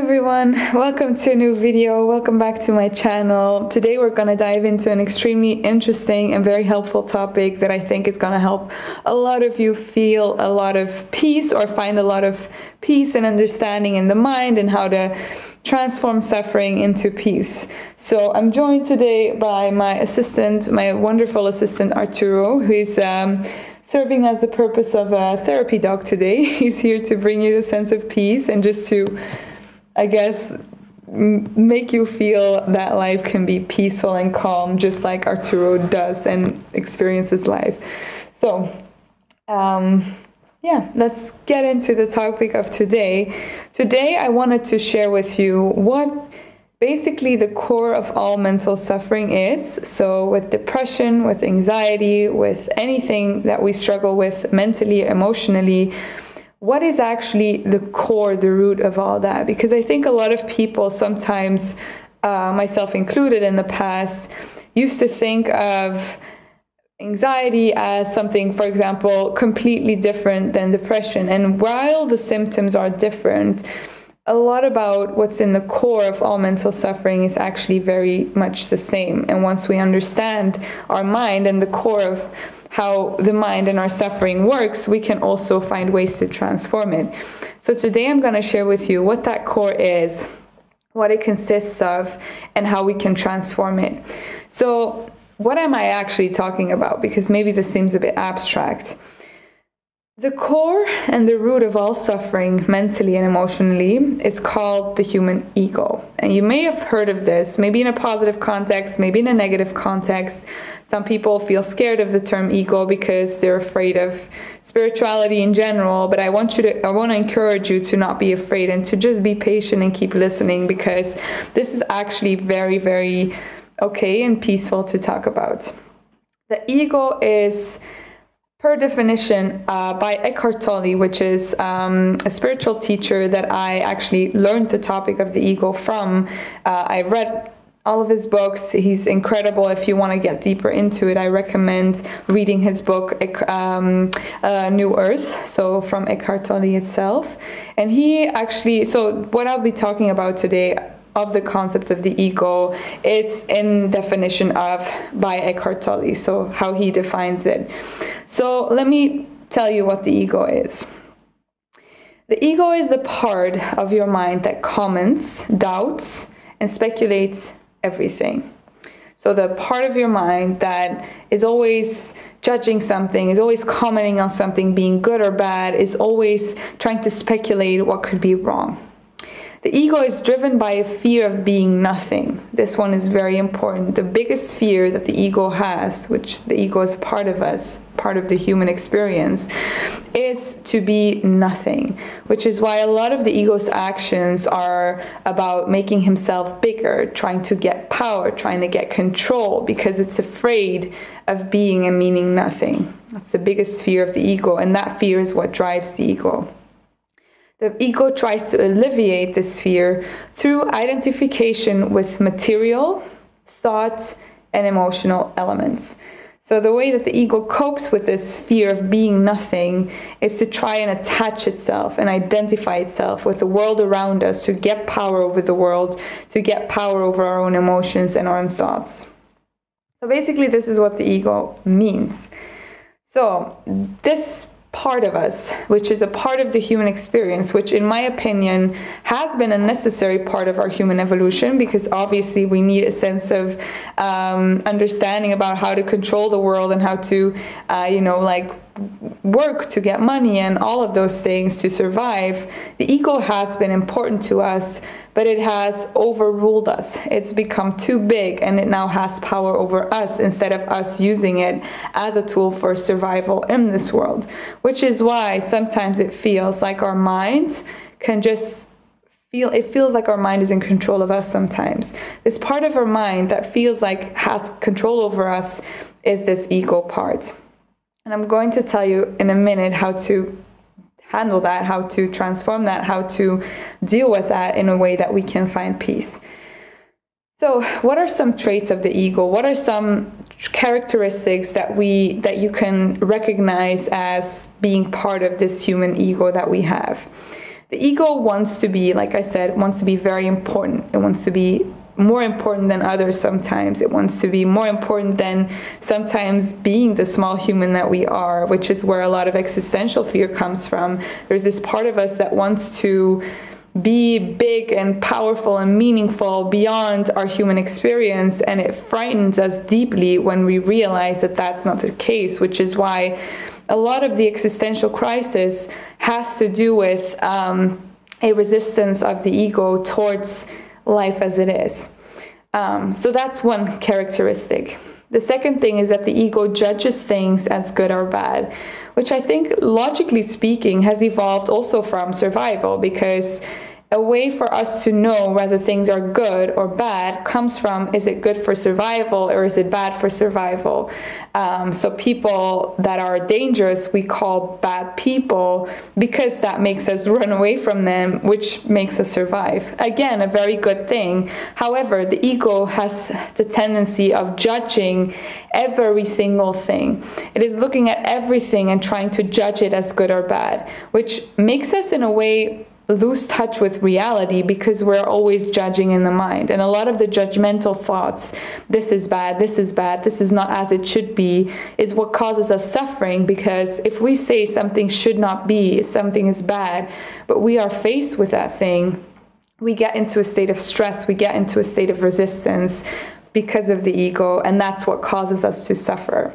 everyone, welcome to a new video. Welcome back to my channel. Today we're going to dive into an extremely interesting and very helpful topic that I think is going to help a lot of you feel a lot of peace or find a lot of peace and understanding in the mind and how to transform suffering into peace. So I'm joined today by my assistant, my wonderful assistant Arturo, who is serving as the purpose of a therapy dog today. He's here to bring you the sense of peace and just to, I guess, make you feel that life can be peaceful and calm, just like Arturo does and experiences life. So, let's get into the topic of today. Today, I wanted to share with you what basically the core of all mental suffering is. So with depression, with anxiety, with anything that we struggle with mentally, emotionally, what is actually the core, the root of all that? Because I think a lot of people sometimes, myself included in the past, used to think of anxiety as something, for example, completely different than depression. And while the symptoms are different, a lot about what's in the core of all mental suffering is actually very much the same. And once we understand our mind and the core of how the mind and our suffering works, we can also find ways to transform it. So today I'm going to share with you what that core is, what it consists of, and how we can transform it. So what am I actually talking about? Because maybe this seems a bit abstract. The core and the root of all suffering, mentally and emotionally, is called the human ego. And you may have heard of this, maybe in a positive context, maybe in a negative context. Some people feel scared of the term ego because they're afraid of spirituality in general. But I want to encourage you to not be afraid and to just be patient and keep listening, because this is actually very, very okay and peaceful to talk about. The ego is, per definition, by Eckhart Tolle, which is a spiritual teacher that I actually learned the topic of the ego from. I read all of his books. He's incredible. If you want to get deeper into it, I recommend reading his book, New Earth, so from Eckhart Tolle itself. And he actually, so what I'll be talking about today of the concept of the ego is in definition of by Eckhart Tolle, so how he defines it. So let me tell you what the ego is. The ego is the part of your mind that comments, doubts, and speculates everything. So the part of your mind that is always judging something, is always commenting on something being good or bad, is always trying to speculate what could be wrong. The ego is driven by a fear of being nothing. This one is very important. The biggest fear that the ego has, which the ego is part of us, part of the human experience, is to be nothing, which is why a lot of the ego's actions are about making himself bigger, trying to get power, trying to get control, because it's afraid of being and meaning nothing. That's the biggest fear of the ego, and that fear is what drives the ego. The ego tries to alleviate this fear through identification with material, thought, and emotional elements. So the way that the ego copes with this fear of being nothing is to try and attach itself and identify itself with the world around us to get power over the world, to get power over our own emotions and our own thoughts. So basically this is what the ego means. So this part of us, which is a part of the human experience, which in my opinion has been a necessary part of our human evolution, because obviously we need a sense of understanding about how to control the world and how to, work to get money and all of those things to survive. The ego has been important to us, but it has overruled us. It's become too big, and it now has power over us instead of us using it as a tool for survival in this world. Which is why sometimes it feels like our mind feels like our mind is in control of us sometimes. This part of our mind that feels like has control over us is this ego part. And I'm going to tell you in a minute how to handle that, how to transform that, how to deal with that in a way that we can find peace. So what are some traits of the ego? What are some characteristics that you can recognize as being part of this human ego that we have? The The ego wants to be, like I said, wants to be very important. It wants to be more important than others sometimes. It wants to be more important than sometimes being the small human that we are, which is where a lot of existential fear comes from. There's this part of us that wants to be big and powerful and meaningful beyond our human experience, and it frightens us deeply when we realize that that's not the case, which is why a lot of the existential crisis has to do with a resistance of the ego towards life as it is. So that's one characteristic. The second thing is that the ego judges things as good or bad, which I think, logically speaking, has evolved also from survival, because a way for us to know whether things are good or bad comes from, is it good for survival or is it bad for survival? So people that are dangerous we call bad people, because that makes us run away from them, which makes us survive. Again, a very good thing. However, the ego has the tendency of judging every single thing. It is looking at everything and trying to judge it as good or bad, which makes us in a way lose touch with reality, because we're always judging in the mind. And a lot of the judgmental thoughts, this is bad, this is bad, this is not as it should be, is what causes us suffering. Because if we say something should not be, something is bad, but we are faced with that thing, we get into a state of stress, we get into a state of resistance because of the ego, and that's what causes us to suffer.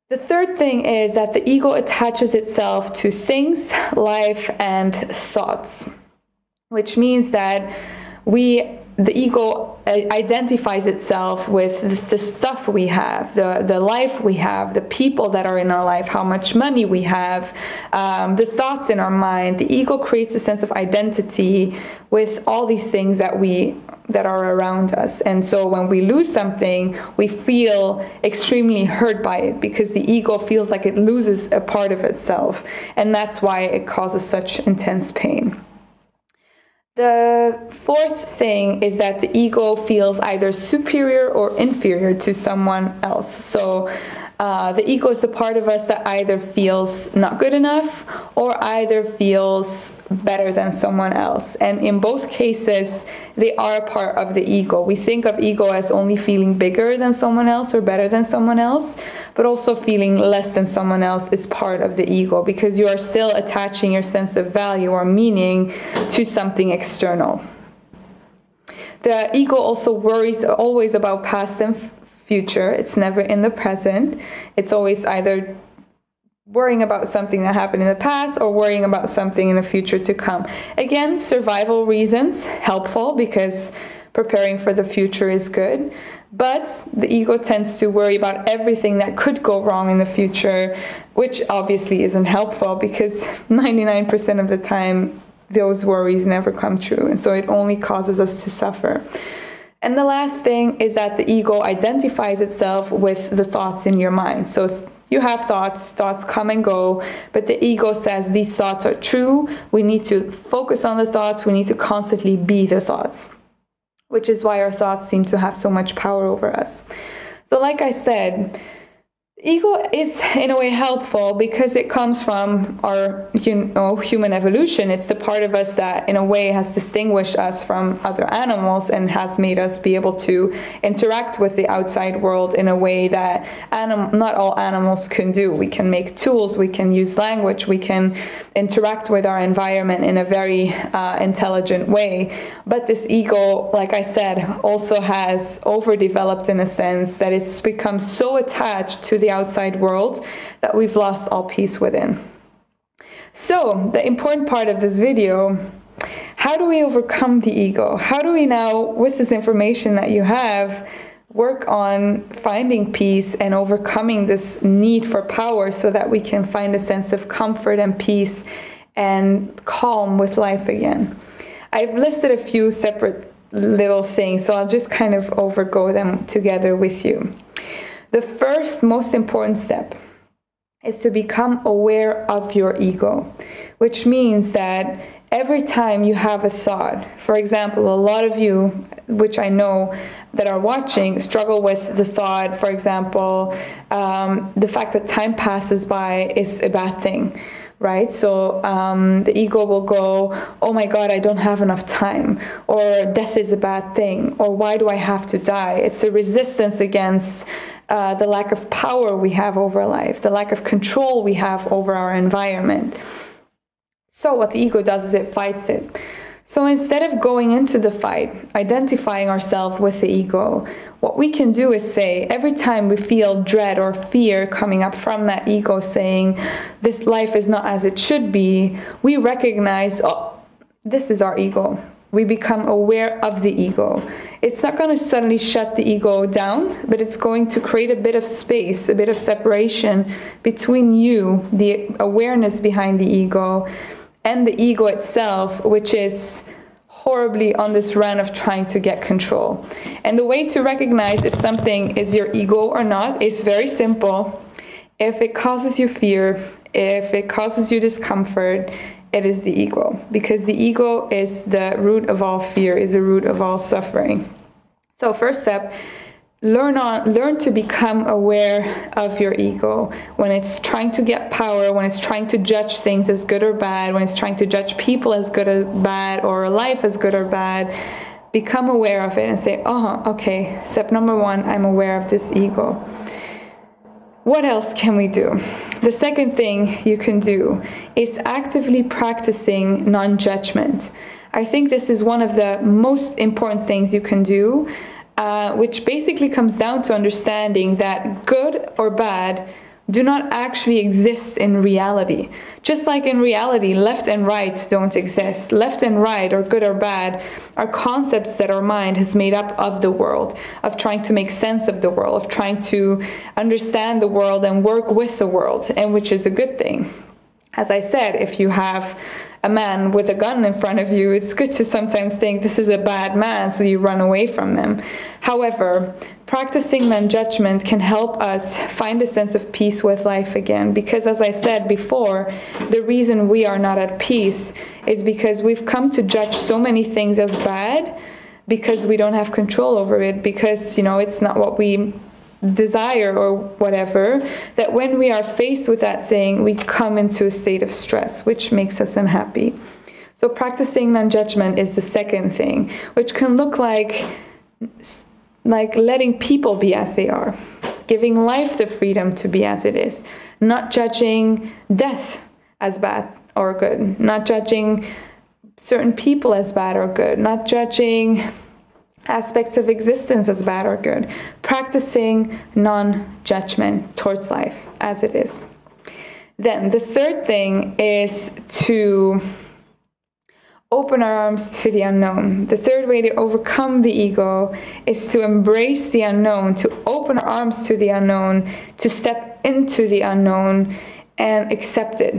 The third thing is that the ego attaches itself to things, life, and thoughts, which means that the ego identifies itself with the stuff we have, the life we have, the people that are in our life, how much money we have, the thoughts in our mind. The ego creates a sense of identity with all these things that are around us. And so when we lose something, we feel extremely hurt by it, because the ego feels like it loses a part of itself. And that's why it causes such intense pain. The fourth thing is that the ego feels either superior or inferior to someone else. So the ego is the part of us that either feels not good enough or either feels better than someone else. And in both cases, they are a part of the ego. We think of ego as only feeling bigger than someone else or better than someone else, but also feeling less than someone else is part of the ego, because you are still attaching your sense of value or meaning to something external. The ego also worries always about past and future. It's never in the present. It's always either worrying about something that happened in the past or worrying about something in the future to come. Again, survival reasons, helpful, because preparing for the future is good. But the ego tends to worry about everything that could go wrong in the future, which obviously isn't helpful, because 99% of the time those worries never come true. And so it only causes us to suffer. And the last thing is that the ego identifies itself with the thoughts in your mind. So you have thoughts come and go, but the ego says these thoughts are true. We need to focus on the thoughts. We need to constantly be the thoughts, which is why our thoughts seem to have so much power over us. So like I said, ego is in a way helpful because it comes from our human evolution. It's the part of us that in a way has distinguished us from other animals and has made us be able to interact with the outside world in a way that not all animals can do. We can make tools, we can use language, we can interact with our environment in a very intelligent way. But this ego, like I said, also has overdeveloped in a sense that it's become so attached to the outside world that we've lost all peace within. So the important part of this video, how do we overcome the ego? How do we now, with this information that you have, work on finding peace and overcoming this need for power so that we can find a sense of comfort and peace and calm with life again? I've listed a few separate little things, so I'll just kind of overgo them together with you. The first most important step is to become aware of your ego, which means that every time you have a thought, for example, a lot of you, which I know that are watching, struggle with the thought, for example, the fact that time passes by is a bad thing. right? So the ego will go, oh my God, I don't have enough time, or death is a bad thing, or why do I have to die? It's a resistance against the lack of power we have over life, the lack of control we have over our environment. So what the ego does is it fights it. So instead of going into the fight, identifying ourselves with the ego, what we can do is say, every time we feel dread or fear coming up from that ego saying, this life is not as it should be, we recognize, oh, this is our ego. We become aware of the ego. It's not going to suddenly shut the ego down, but it's going to create a bit of space, a bit of separation between you, the awareness behind the ego, and the ego itself, which is horribly on this run of trying to get control. And the way to recognize if something is your ego or not is very simple. If it causes you fear, if it causes you discomfort, it is the ego. Because the ego is the root of all fear, is the root of all suffering. So first step, learn to become aware of your ego when it's trying to get power, when it's trying to judge things as good or bad, when it's trying to judge people as good or bad, or life as good or bad. Become aware of it and say, oh, okay, step number 1, I'm aware of this ego. What else can we do? The second thing you can do is actively practicing non-judgment. I think this is one of the most important things you can do, which basically comes down to understanding that good or bad do not actually exist in reality. Just like in reality, left and right don't exist. Left and right, or good or bad, are concepts that our mind has made up of the world, of trying to make sense of the world, of trying to understand the world and work with the world, and which is a good thing. As I said, if you have a man with a gun in front of you, it's good to sometimes think this is a bad man, so you run away from them. However, practicing non-judgment can help us find a sense of peace with life again, because as I said before, the reason we are not at peace is because we've come to judge so many things as bad because we don't have control over it, because, it's not what we desire or whatever, that when we are faced with that thing, we come into a state of stress, which makes us unhappy. So practicing non-judgment is the second thing, which can look like letting people be as they are, giving life the freedom to be as it is, not judging death as bad or good, not judging certain people as bad or good, not judging aspects of existence as bad or good, practicing non-judgment towards life as it is. Then the third thing is to open our arms to the unknown. The third way to overcome the ego is to embrace the unknown, to open our arms to the unknown, to step into the unknown and accept it.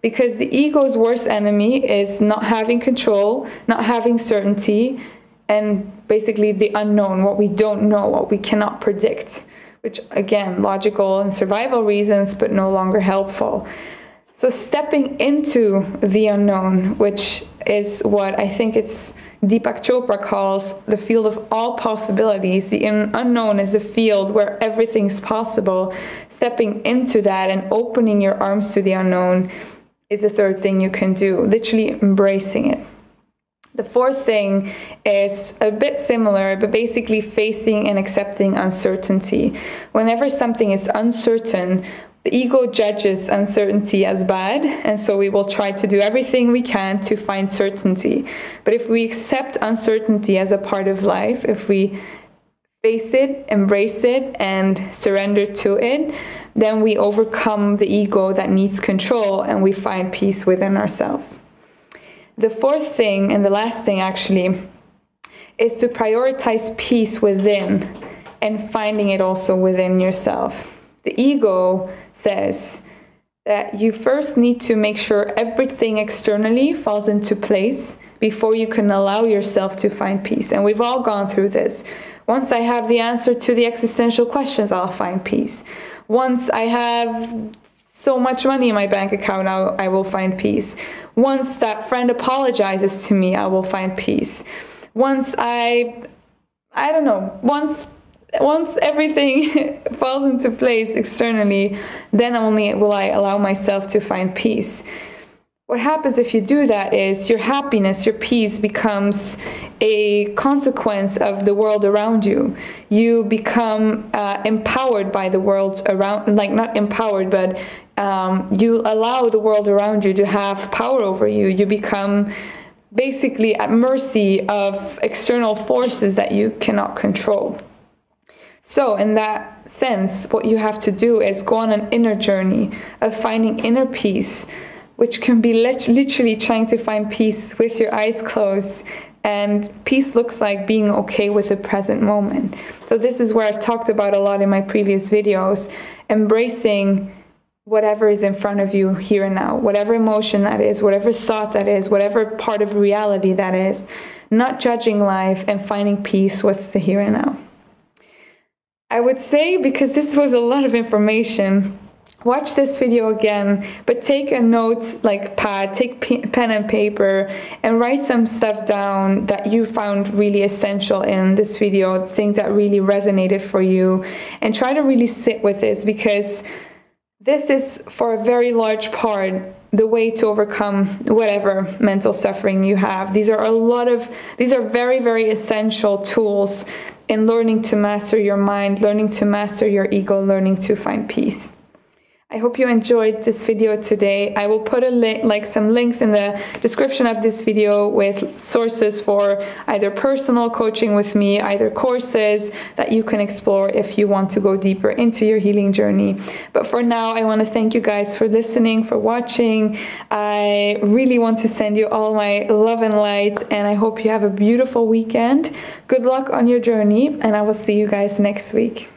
Because the ego's worst enemy is not having control, not having certainty, and basically the unknown, what we don't know, what we cannot predict, which again, logical and survival reasons, but no longer helpful. So stepping into the unknown, which is what I think it's Deepak Chopra calls the field of all possibilities. The unknown is the field where everything's possible. Stepping into that and opening your arms to the unknown is the third thing you can do, literally embracing it. The fourth thing is a bit similar, but basically facing and accepting uncertainty. Whenever something is uncertain, the ego judges uncertainty as bad, and so we will try to do everything we can to find certainty. But if we accept uncertainty as a part of life, if we face it, embrace it, and surrender to it, then we overcome the ego that needs control, and we find peace within ourselves. The fourth thing, and the last thing actually, is to prioritize peace within and finding it also within yourself. The ego says that you first need to make sure everything externally falls into place before you can allow yourself to find peace. And we've all gone through this. Once I have the answer to the existential questions, I'll find peace. Once I have so much money in my bank account, I will find peace. Once that friend apologizes to me, I will find peace. Once once once everything falls into place externally, then only will I allow myself to find peace. What happens if you do that is your happiness, your peace becomes a consequence of the world around you. You become empowered by the world around, like not empowered, but you allow the world around you to have power over you. You become basically at mercy of external forces that you cannot control. So in that sense, what you have to do is go on an inner journey of finding inner peace, which can be literally trying to find peace with your eyes closed. And peace looks like being okay with the present moment. So this is where I've talked about a lot in my previous videos, embracing whatever is in front of you here and now, whatever emotion that is, whatever thought that is, whatever part of reality that is, not judging life and finding peace with the here and now. I would say, because this was a lot of information, watch this video again, but take a note like pad, take pen and paper, and write some stuff down that you found really essential in this video, things that really resonated for you, and try to really sit with this, because this is, for a very large part, the way to overcome whatever mental suffering you have. These are very, very essential tools in learning to master your mind, learning to master your ego, learning to find peace. I hope you enjoyed this video today. I will put some links in the description of this video with sources for either personal coaching with me, either courses that you can explore if you want to go deeper into your healing journey. But for now, I want to thank you guys for listening, for watching. I really want to send you all my love and light, and I hope you have a beautiful weekend. Good luck on your journey, and I will see you guys next week.